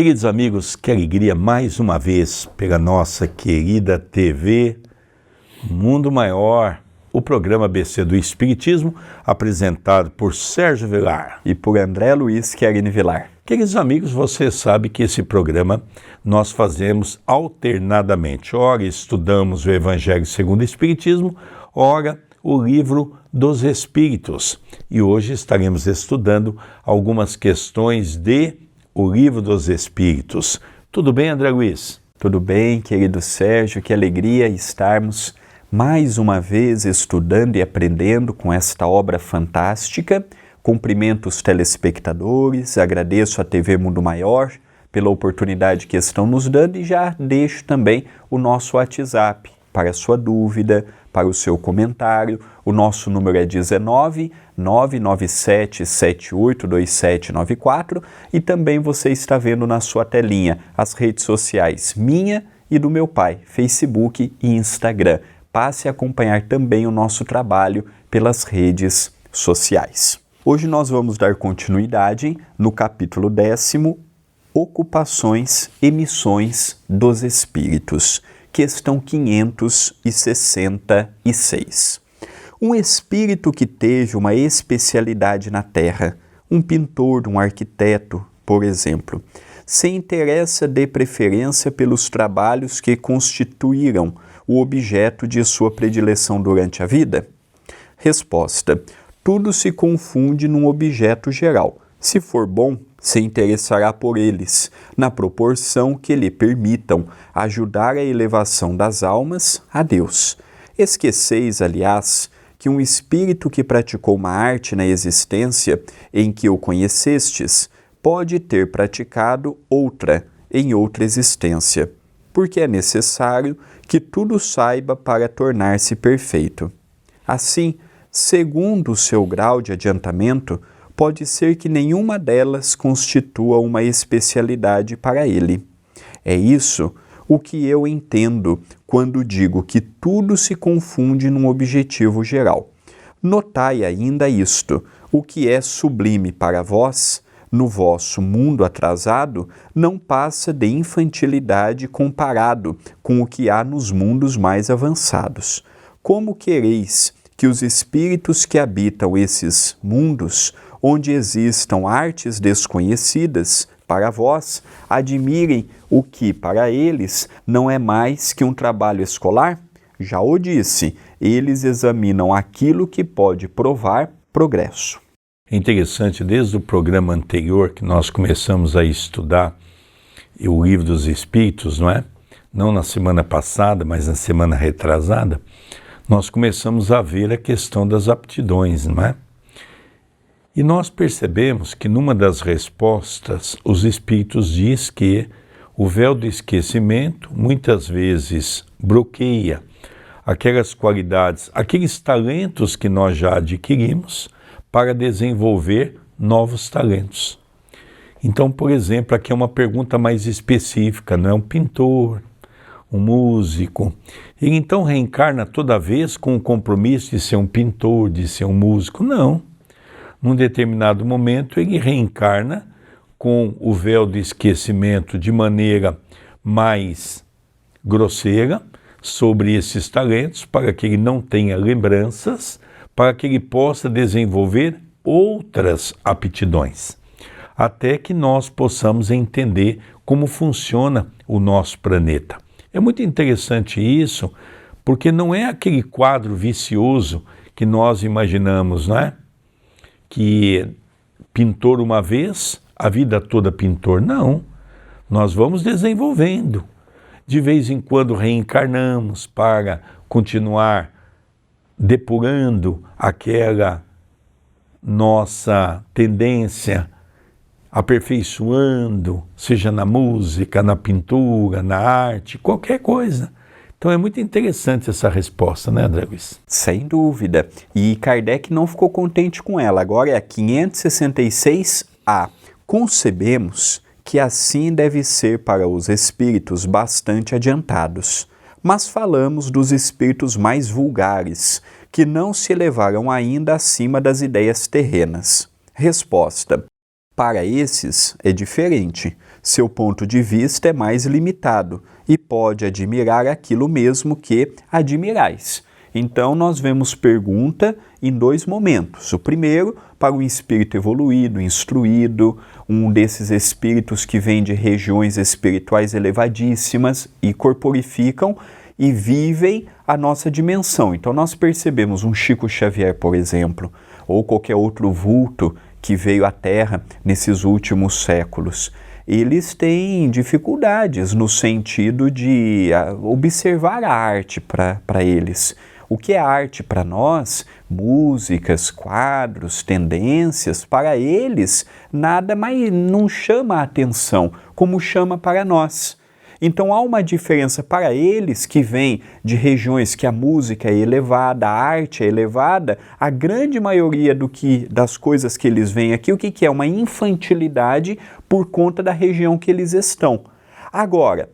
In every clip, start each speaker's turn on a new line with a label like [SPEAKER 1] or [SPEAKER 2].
[SPEAKER 1] Queridos amigos, que alegria mais uma vez pela nossa querida TV Mundo Maior, o programa ABC do Espiritismo, apresentado por Sérgio Vilar
[SPEAKER 2] e por André Luiz Querini Vilar.
[SPEAKER 1] Queridos amigos, você sabe que esse programa nós fazemos alternadamente. Ora estudamos o Evangelho segundo o Espiritismo, ora o Livro dos Espíritos. E hoje estaremos estudando algumas questões de o Livro dos Espíritos. Tudo bem, André Luiz?
[SPEAKER 2] Tudo bem, querido Sérgio, que alegria estarmos mais uma vez estudando e aprendendo com esta obra fantástica. Cumprimento os telespectadores, agradeço à TV Mundo Maior pela oportunidade que estão nos dando e já deixo também o nosso WhatsApp para a sua dúvida, para o seu comentário. O nosso número é 19 997 782794 e também você está vendo na sua telinha as redes sociais minha e do meu pai, Facebook e Instagram. Passe a acompanhar também o nosso trabalho pelas redes sociais. Hoje nós vamos dar continuidade no capítulo 10º, Ocupações e Missões dos Espíritos, questão 566. Um espírito que teve uma especialidade na Terra, um pintor, um arquiteto, por exemplo, se interessa de preferência pelos trabalhos que constituíram o objeto de sua predileção durante a vida? Resposta: tudo se confunde num objeto geral. Se for bom, se interessará por eles, na proporção que lhe permitam ajudar a elevação das almas a Deus. Esqueceis, aliás, que um espírito que praticou uma arte na existência em que o conhecestes pode ter praticado outra em outra existência, porque é necessário que tudo saiba para tornar-se perfeito. Assim, segundo o seu grau de adiantamento, pode ser que nenhuma delas constitua uma especialidade para ele. É isso o que eu entendo quando digo que tudo se confunde num objetivo geral. Notai ainda isto: o que é sublime para vós, no vosso mundo atrasado, não passa de infantilidade comparado com o que há nos mundos mais avançados. Como quereis que os espíritos que habitam esses mundos, onde existam artes desconhecidas, para vós, admirem o que, para eles, não é mais que um trabalho escolar? Já o disse, eles examinam aquilo que pode provar progresso.
[SPEAKER 1] É interessante, desde o programa anterior que nós começamos a estudar o Livro dos Espíritos, não é? Não na semana passada, mas na semana retrasada, nós começamos a ver a questão das aptidões, não é? E nós percebemos que numa das respostas, os Espíritos diz que o véu do esquecimento muitas vezes bloqueia aquelas qualidades, aqueles talentos que nós já adquirimos para desenvolver novos talentos. Então, por exemplo, aqui é uma pergunta mais específica, não é um pintor, um músico. Ele então reencarna toda vez com o compromisso de ser um pintor, de ser um músico? Não. Num determinado momento, ele reencarna com o véu do esquecimento de maneira mais grosseira sobre esses talentos, para que ele não tenha lembranças, para que ele possa desenvolver outras aptidões, até que nós possamos entender como funciona o nosso planeta. É muito interessante isso, porque não é aquele quadro vicioso que nós imaginamos, não é? Que pintor uma vez, a vida toda pintor. Não, nós vamos desenvolvendo. De vez em quando reencarnamos para continuar depurando aquela nossa tendência, aperfeiçoando, seja na música, na pintura, na arte, qualquer coisa. Então é muito interessante essa resposta, né, André Luiz?
[SPEAKER 2] Sem dúvida. E Kardec não ficou contente com ela. Agora é a 566A. Concebemos que assim deve ser para os espíritos bastante adiantados. Mas falamos dos espíritos mais vulgares, que não se elevaram ainda acima das ideias terrenas. Resposta: para esses é diferente. Seu ponto de vista é mais limitado e pode admirar aquilo mesmo que admirais. Então, nós vemos pergunta em dois momentos. O primeiro, para um espírito evoluído, instruído, um desses espíritos que vem de regiões espirituais elevadíssimas e corporificam e vivem a nossa dimensão. Então, nós percebemos um Chico Xavier, por exemplo, ou qualquer outro vulto que veio à Terra nesses últimos séculos. Eles têm dificuldades no sentido de observar a arte para eles. O que é arte para nós? Músicas, quadros, tendências, para eles nada mais não chama a atenção como chama para nós. Então há uma diferença para eles que vem de regiões que a música é elevada, a arte é elevada, a grande maioria das coisas que eles veem aqui, o que é? Uma infantilidade por conta da região que eles estão. Agora,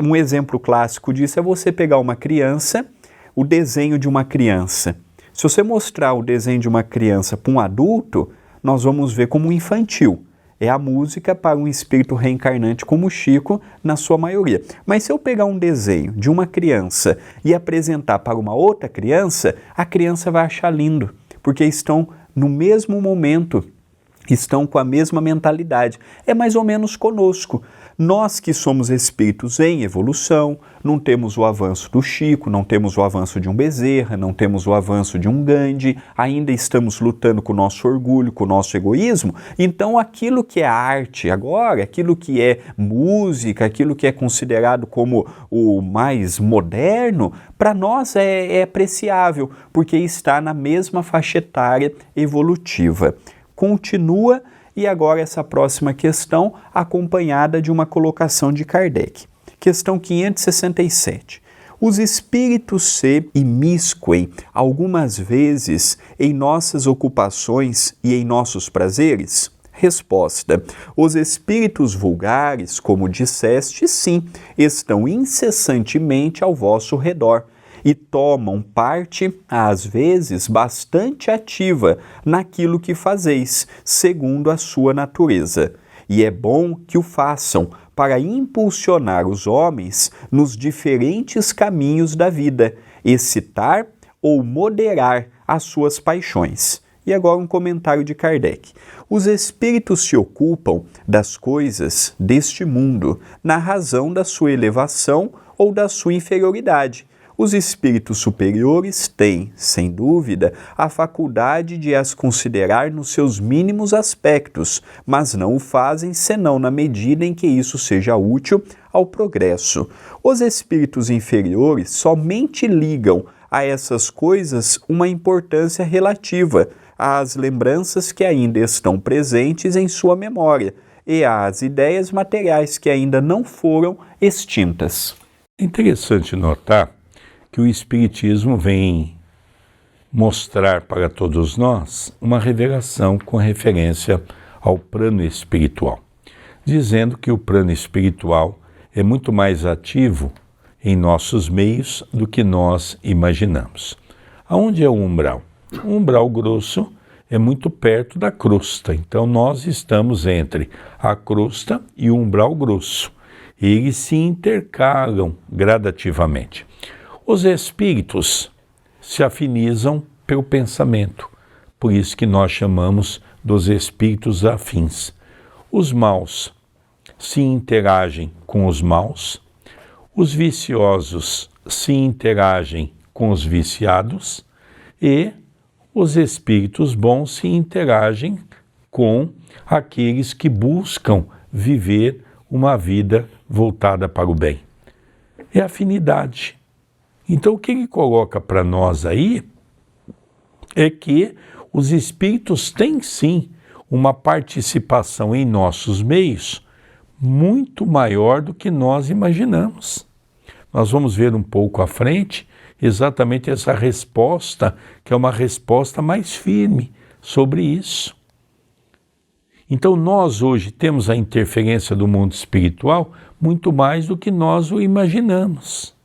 [SPEAKER 2] um exemplo clássico disso é você pegar uma criança, o desenho de uma criança. Se você mostrar o desenho de uma criança para um adulto, nós vamos ver como infantil. É a música para um espírito reencarnante como o Chico, na sua maioria. Mas se eu pegar um desenho de uma criança e apresentar para uma outra criança, a criança vai achar lindo, porque estão no mesmo momento, estão com a mesma mentalidade. É mais ou menos conosco. Nós que somos espíritos em evolução, não temos o avanço do Chico, não temos o avanço de um Bezerra, não temos o avanço de um Gandhi, ainda estamos lutando com o nosso orgulho, com o nosso egoísmo. Então aquilo que é arte agora, aquilo que é música, aquilo que é considerado como o mais moderno, para nós é apreciável, porque está na mesma faixa etária evolutiva. Continua. E agora essa próxima questão, acompanhada de uma colocação de Kardec. Questão 567. Os espíritos se imiscuem algumas vezes em nossas ocupações e em nossos prazeres? Resposta. Os espíritos vulgares, como disseste, sim, estão incessantemente ao vosso redor e tomam parte, às vezes, bastante ativa naquilo que fazeis, segundo a sua natureza. E é bom que o façam para impulsionar os homens nos diferentes caminhos da vida, excitar ou moderar as suas paixões. E agora um comentário de Kardec. Os espíritos se ocupam das coisas deste mundo, na razão da sua elevação ou da sua inferioridade. Os espíritos superiores têm, sem dúvida, a faculdade de as considerar nos seus mínimos aspectos, mas não o fazem senão na medida em que isso seja útil ao progresso. Os espíritos inferiores somente ligam a essas coisas uma importância relativa às lembranças que ainda estão presentes em sua memória e às ideias materiais que ainda não foram extintas.
[SPEAKER 1] É interessante notar que o Espiritismo vem mostrar para todos nós uma revelação com referência ao plano espiritual, dizendo que o plano espiritual é muito mais ativo em nossos meios do que nós imaginamos. Aonde é o umbral? O umbral grosso é muito perto da crosta, então nós estamos entre a crosta e o umbral grosso. Eles se intercalam gradativamente. Os espíritos se afinizam pelo pensamento, por isso que nós chamamos dos espíritos afins. Os maus se interagem com os maus, os viciosos se interagem com os viciados e os espíritos bons se interagem com aqueles que buscam viver uma vida voltada para o bem. É afinidade. Então, o que ele coloca para nós aí é que os espíritos têm, sim, uma participação em nossos meios muito maior do que nós imaginamos. Nós vamos ver um pouco à frente exatamente essa resposta, que é uma resposta mais firme sobre isso. Então, nós hoje temos a interferência do mundo espiritual muito mais do que nós o imaginamos.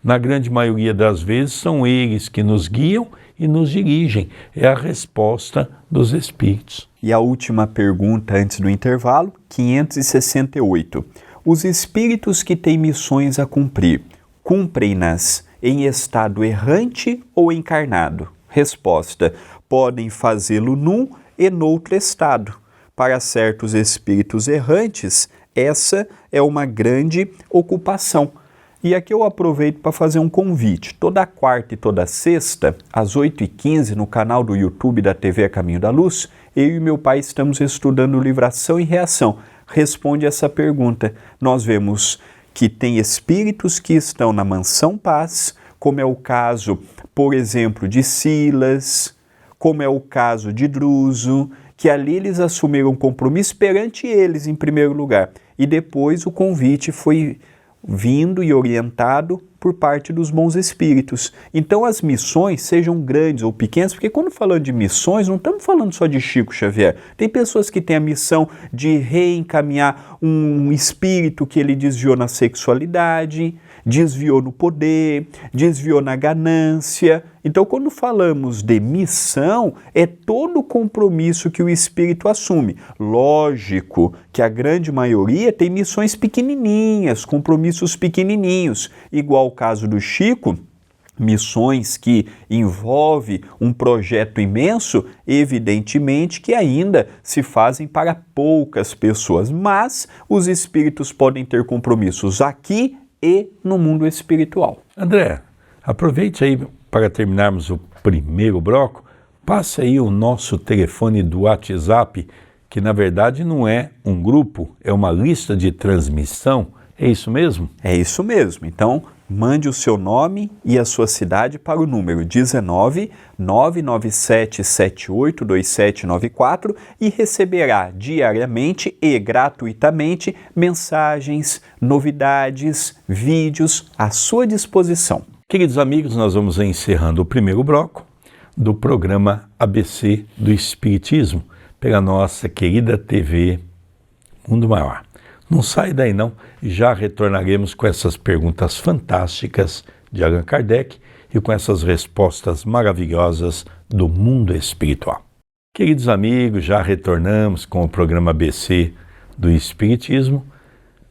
[SPEAKER 1] Na grande maioria das vezes, são eles que nos guiam e nos dirigem. É a resposta dos espíritos.
[SPEAKER 2] E a última pergunta antes do intervalo, 568. Os espíritos que têm missões a cumprir, cumprem-nas em estado errante ou encarnado? Resposta: podem fazê-lo num e noutro estado. Para certos espíritos errantes, essa é uma grande ocupação. E aqui eu aproveito para fazer um convite. Toda quarta e toda sexta, às 8h15, no canal do YouTube da TV A Caminho da Luz, eu e meu pai estamos estudando o livro Ação e Reação. Responde essa pergunta. Nós vemos que tem espíritos que estão na Mansão Paz, como é o caso, por exemplo, de Silas, como é o caso de Druso, que ali eles assumiram compromisso perante eles em primeiro lugar. E depois o convite foi vindo e orientado por parte dos bons espíritos. Então as missões, sejam grandes ou pequenas, porque quando falando de missões, não estamos falando só de Chico Xavier. Tem pessoas que têm a missão de reencaminhar um espírito que ele desviou na sexualidade, desviou no poder, desviou na ganância. Então, quando falamos de missão, é todo o compromisso que o espírito assume. Lógico que a grande maioria tem missões pequenininhas, compromissos pequenininhos, igual o caso do Chico, missões que envolvem um projeto imenso, evidentemente que ainda se fazem para poucas pessoas, mas os espíritos podem ter compromissos aqui e no mundo espiritual.
[SPEAKER 1] André, aproveite aí para terminarmos o primeiro bloco, passa aí o nosso telefone do WhatsApp, que na verdade não é um grupo, é uma lista de transmissão, é isso mesmo?
[SPEAKER 2] É isso mesmo, então mande o seu nome e a sua cidade para o número 19 997 782794 e receberá diariamente e gratuitamente mensagens, novidades, vídeos à sua disposição.
[SPEAKER 1] Queridos amigos, nós vamos encerrando o primeiro bloco do programa ABC do Espiritismo pela nossa querida TV Mundo Maior. Não sai daí não, já retornaremos com essas perguntas fantásticas de Allan Kardec e com essas respostas maravilhosas do mundo espiritual. Queridos amigos, já retornamos com o programa ABC do Espiritismo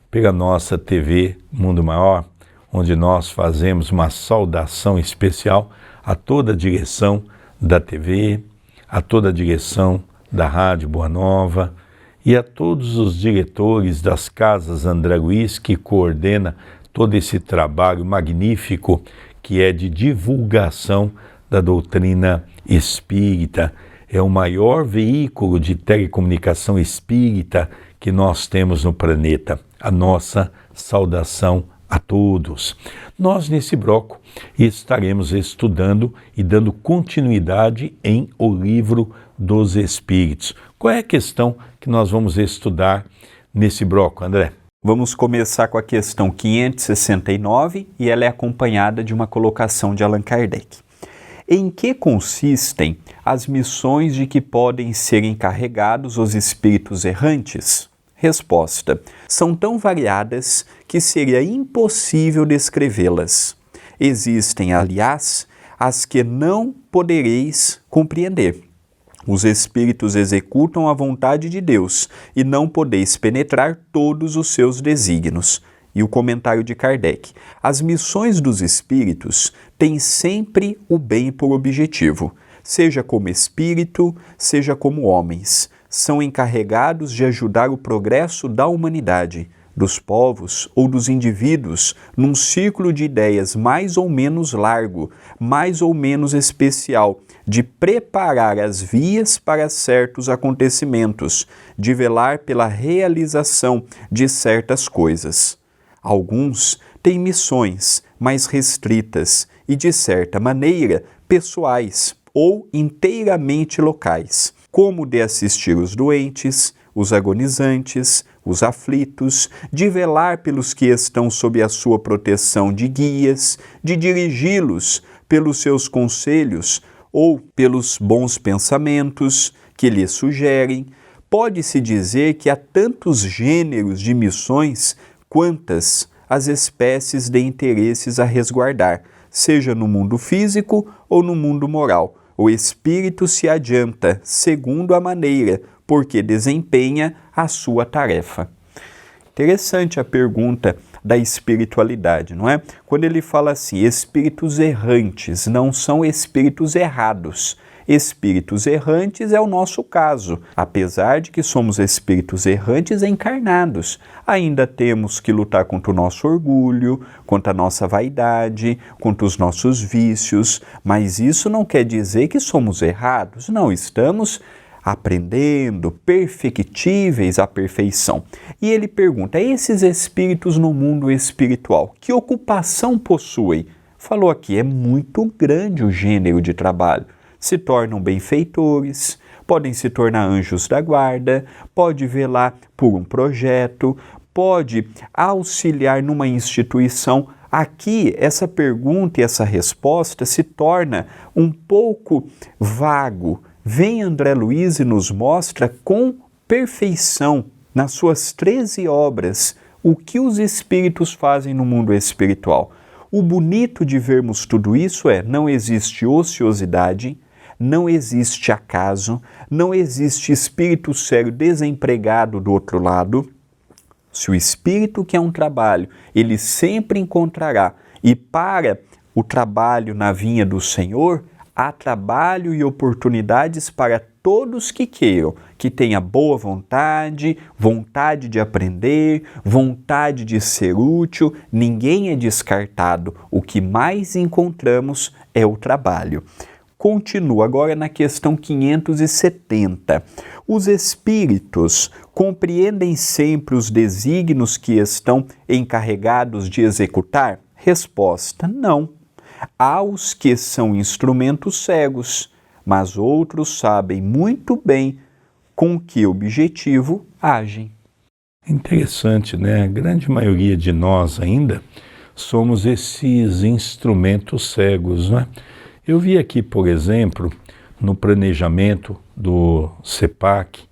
[SPEAKER 1] pela nossa TV Mundo Maior, onde nós fazemos uma saudação especial a toda a direção da TV, a toda a direção da Rádio Boa Nova, e a todos os diretores das casas André Luiz, que coordena todo esse trabalho magnífico que é de divulgação da doutrina espírita. É o maior veículo de telecomunicação espírita que nós temos no planeta. A nossa saudação a todos. Nós, nesse bloco, estaremos estudando e dando continuidade em O Livro dos Espíritos. Qual é a questão que nós vamos estudar nesse bloco, André?
[SPEAKER 2] Vamos começar com a questão 569 e ela é acompanhada de uma colocação de Allan Kardec. Em que consistem as missões de que podem ser encarregados os espíritos errantes? Resposta: são tão variadas que seria impossível descrevê-las. Existem, aliás, as que não podereis compreender. Os espíritos executam a vontade de Deus e não podeis penetrar todos os seus desígnios. E o comentário de Kardec: as missões dos espíritos têm sempre o bem por objetivo, seja como espírito, seja como homens. São encarregados de ajudar o progresso da humanidade, dos povos ou dos indivíduos, num círculo de ideias mais ou menos largo, mais ou menos especial, de preparar as vias para certos acontecimentos, de velar pela realização de certas coisas. Alguns têm missões mais restritas e, de certa maneira, pessoais ou inteiramente locais, como de assistir os doentes, os agonizantes, os aflitos, de velar pelos que estão sob a sua proteção de guias, de dirigi-los pelos seus conselhos ou pelos bons pensamentos que lhes sugerem. Pode-se dizer que há tantos gêneros de missões quantas as espécies de interesses a resguardar, seja no mundo físico ou no mundo moral. O espírito se adianta segundo a maneira, porque desempenha a sua tarefa. Interessante a pergunta da espiritualidade, não é? Quando ele fala assim, espíritos errantes não são espíritos errados. Espíritos errantes é o nosso caso. Apesar de que somos espíritos errantes encarnados, ainda temos que lutar contra o nosso orgulho, contra a nossa vaidade, contra os nossos vícios, mas isso não quer dizer que somos errados. Não, estamos aprendendo, perfectíveis à perfeição. E ele pergunta, esses espíritos no mundo espiritual, que ocupação possuem? Falou aqui, é muito grande o gênero de trabalho. Se tornam benfeitores, podem se tornar anjos da guarda, pode velar por um projeto, pode auxiliar numa instituição. Aqui, essa pergunta e essa resposta se torna um pouco vago. Vem André Luiz e nos mostra com perfeição, nas suas 13 obras, o que os espíritos fazem no mundo espiritual. O bonito de vermos tudo isso é, não existe ociosidade, não existe acaso, não existe espírito sério desempregado do outro lado. Se o espírito quer um trabalho, ele sempre encontrará. E para o trabalho na vinha do Senhor, há trabalho e oportunidades para todos que queiram, que tenha boa vontade, vontade de aprender, vontade de ser útil. Ninguém é descartado. O que mais encontramos é o trabalho. Continua agora na questão 570. Os espíritos compreendem sempre os desígnios que estão encarregados de executar? Resposta: não. Há os que são instrumentos cegos, mas outros sabem muito bem com que objetivo agem.
[SPEAKER 1] Interessante, né? A grande maioria de nós ainda somos esses instrumentos cegos, né? Eu vi aqui, por exemplo, no planejamento do CEPAC,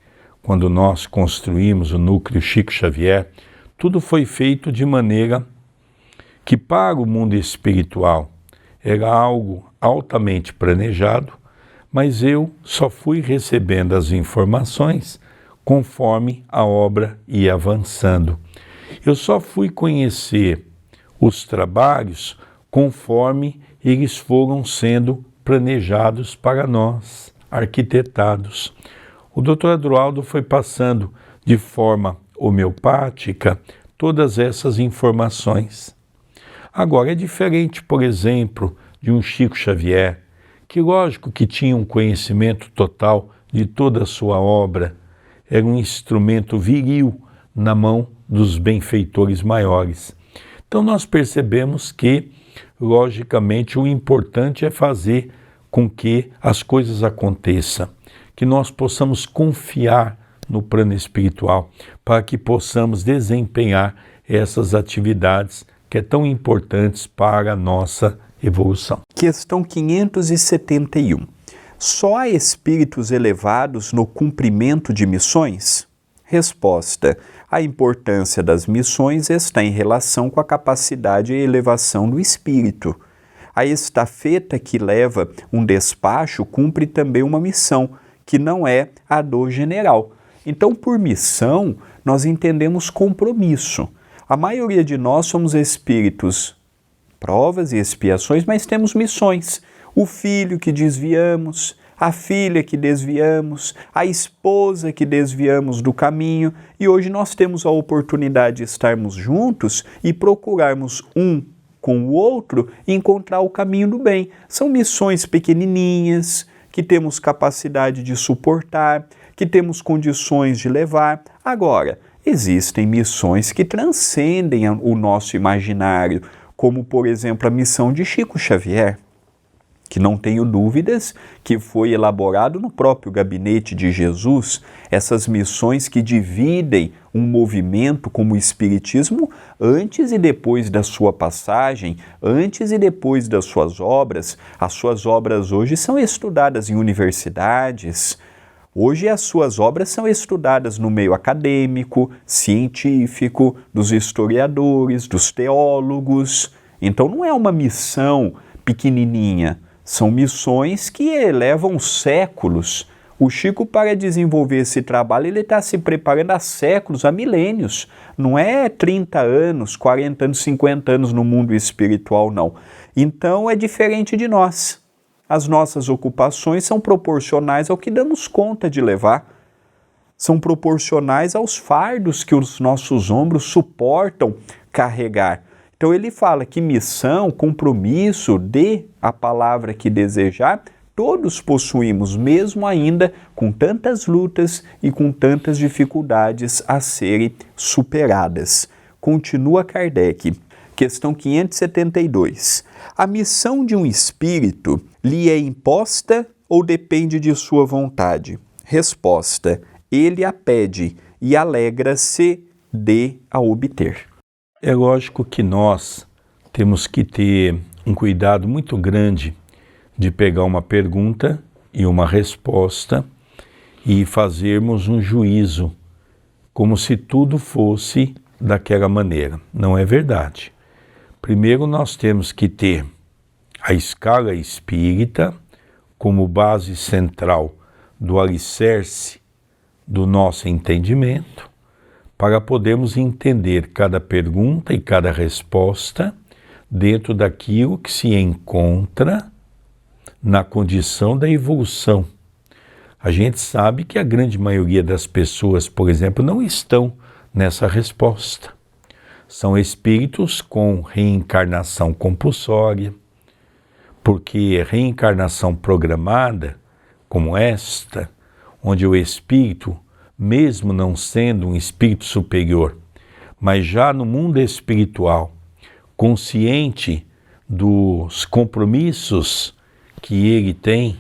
[SPEAKER 1] quando nós construímos o núcleo Chico Xavier, tudo foi feito de maneira que para o mundo espiritual era algo altamente planejado, mas eu só fui recebendo as informações conforme a obra ia avançando. Eu só fui conhecer os trabalhos conforme eles foram sendo planejados para nós, arquitetados. O Dr. Adroaldo foi passando de forma homeopática todas essas informações. Agora, é diferente, por exemplo, de um Chico Xavier, que lógico que tinha um conhecimento total de toda a sua obra, era um instrumento viril na mão dos benfeitores maiores. Então nós percebemos que, logicamente, o importante é fazer com que as coisas aconteçam, que nós possamos confiar no plano espiritual, para que possamos desempenhar essas atividades que é tão importantes para a nossa evolução.
[SPEAKER 2] Questão 571. Só há espíritos elevados no cumprimento de missões? Resposta: a importância das missões está em relação com a capacidade e elevação do espírito. A estafeta que leva um despacho cumpre também uma missão, que não é a do general. Então, por missão, nós entendemos compromisso. A maioria de nós somos espíritos, provas e expiações, mas temos missões. O filho que desviamos, a filha que desviamos, a esposa que desviamos do caminho, e hoje nós temos a oportunidade de estarmos juntos e procurarmos um com o outro e encontrar o caminho do bem. São missões pequenininhas, que temos capacidade de suportar, que temos condições de levar. Agora, existem missões que transcendem o nosso imaginário, como, por exemplo, a missão de Chico Xavier, que não tenho dúvidas que foi elaborado no próprio gabinete de Jesus, essas missões que dividem um movimento como o Espiritismo antes e depois da sua passagem, antes e depois das suas obras. As suas obras hoje são estudadas em universidades, hoje as suas obras são estudadas no meio acadêmico, científico, dos historiadores, dos teólogos. Então não é uma missão pequenininha. São missões que levam séculos. O Chico, para desenvolver esse trabalho, ele está se preparando há séculos, há milênios. Não é 30 anos, 40 anos, 50 anos no mundo espiritual, não. Então é diferente de nós. As nossas ocupações são proporcionais ao que damos conta de levar. São proporcionais aos fardos que os nossos ombros suportam carregar. Então ele fala que missão, compromisso, dê a palavra que desejar, todos possuímos, mesmo ainda com tantas lutas e com tantas dificuldades a serem superadas. Continua Kardec. Questão 572. A missão de um espírito lhe é imposta ou depende de sua vontade? Resposta: ele a pede e alegra-se de a obter.
[SPEAKER 1] É lógico que nós temos que ter um cuidado muito grande de pegar uma pergunta e uma resposta e fazermos um juízo, como se tudo fosse daquela maneira. Não é verdade. Primeiro nós temos que ter a escala espírita como base central do alicerce do nosso entendimento, para podermos entender cada pergunta e cada resposta dentro daquilo que se encontra na condição da evolução. A gente sabe que a grande maioria das pessoas, por exemplo, não estão nessa resposta. São espíritos com reencarnação compulsória, porque reencarnação programada, como esta, onde o espírito, mesmo não sendo um espírito superior, mas já no mundo espiritual, consciente dos compromissos que ele tem,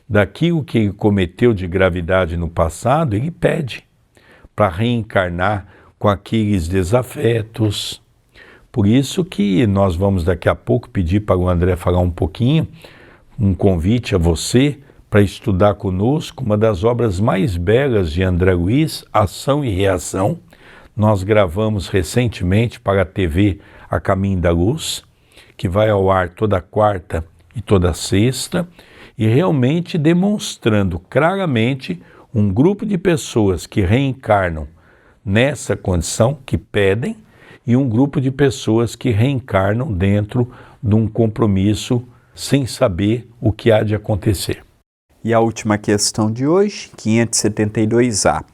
[SPEAKER 1] daquilo que ele cometeu de gravidade no passado, ele pede para reencarnar com aqueles desafetos. Por isso que nós vamos daqui a pouco pedir para o André falar um pouquinho, um convite a você para estudar conosco uma das obras mais belas de André Luiz, Ação e Reação. Nós gravamos recentemente para a TV A Caminho da Luz, que vai ao ar toda quarta e toda sexta, e realmente demonstrando claramente um grupo de pessoas que reencarnam nessa condição, que pedem, e um grupo de pessoas que reencarnam dentro de um compromisso sem saber o que há de acontecer.
[SPEAKER 2] E a última questão de hoje, 572A.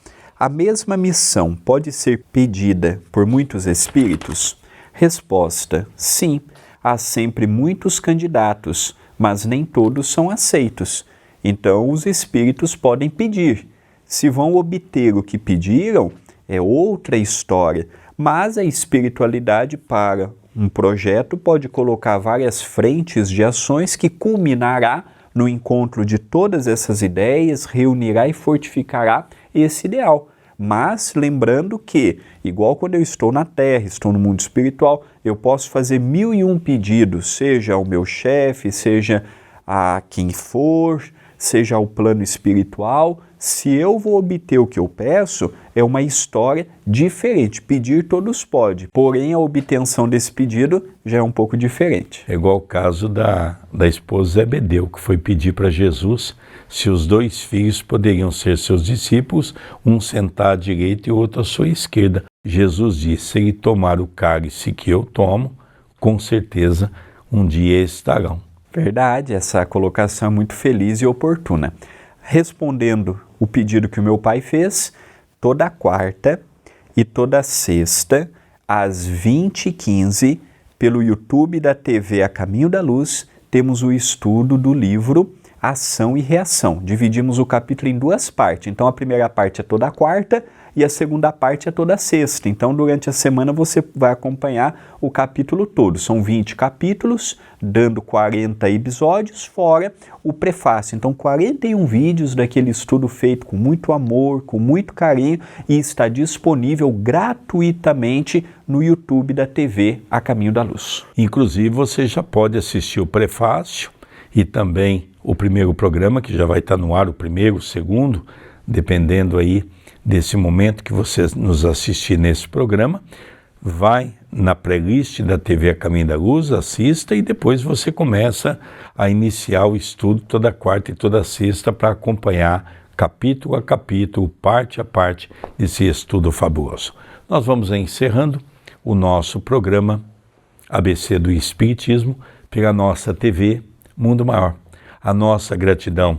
[SPEAKER 2] A mesma missão pode ser pedida por muitos espíritos? Resposta: sim. Há sempre muitos candidatos, mas nem todos são aceitos. Então, os espíritos podem pedir. Se vão obter o que pediram, é outra história. Mas a espiritualidade, para um projeto, pode colocar várias frentes de ações que culminará no encontro de todas essas ideias, reunirá e fortificará esse ideal. Mas lembrando que, igual quando eu estou na Terra, estou no mundo espiritual, eu posso fazer 1001 pedidos, seja ao meu chefe, seja a quem for, seja ao plano espiritual. Se eu vou obter o que eu peço, é uma história diferente. Pedir todos podem, porém a obtenção desse pedido já é um pouco diferente.
[SPEAKER 1] É igual o caso da esposa Zebedeu, que foi pedir para Jesus se os dois filhos poderiam ser seus discípulos, um sentar à direita e o outro à sua esquerda. Jesus disse: se ele tomar o cálice que eu tomo, com certeza um dia estarão.
[SPEAKER 2] Verdade, essa colocação é muito feliz e oportuna. Respondendo o pedido que o meu pai fez, toda quarta e toda sexta, às 20h15, pelo YouTube da TV A Caminho da Luz, temos o estudo do livro Ação e Reação. Dividimos o capítulo em duas partes. Então, a primeira parte é toda quarta e a segunda parte é toda sexta. Então, durante a semana, você vai acompanhar o capítulo todo. São 20 capítulos, dando 40 episódios, fora o prefácio. Então, 41 vídeos daquele estudo feito com muito amor, com muito carinho, e está disponível gratuitamente no YouTube da TV A Caminho da Luz.
[SPEAKER 1] Inclusive, você já pode assistir o prefácio e também o primeiro programa, que já vai estar no ar, o primeiro, o segundo, dependendo aí desse momento que você nos assistir nesse programa, vai na playlist da TV A Caminho da Luz, assista e depois você começa a iniciar o estudo toda quarta e toda sexta para acompanhar capítulo a capítulo, parte a parte desse estudo fabuloso. Nós vamos encerrando o nosso programa ABC do Espiritismo pela nossa TV Mundo Maior. A nossa gratidão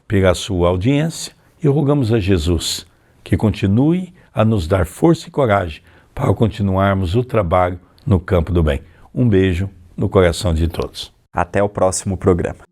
[SPEAKER 1] pela sua audiência e rogamos a Jesus que continue a nos dar força e coragem para continuarmos o trabalho no campo do bem. Um beijo no coração de todos.
[SPEAKER 2] Até o próximo programa.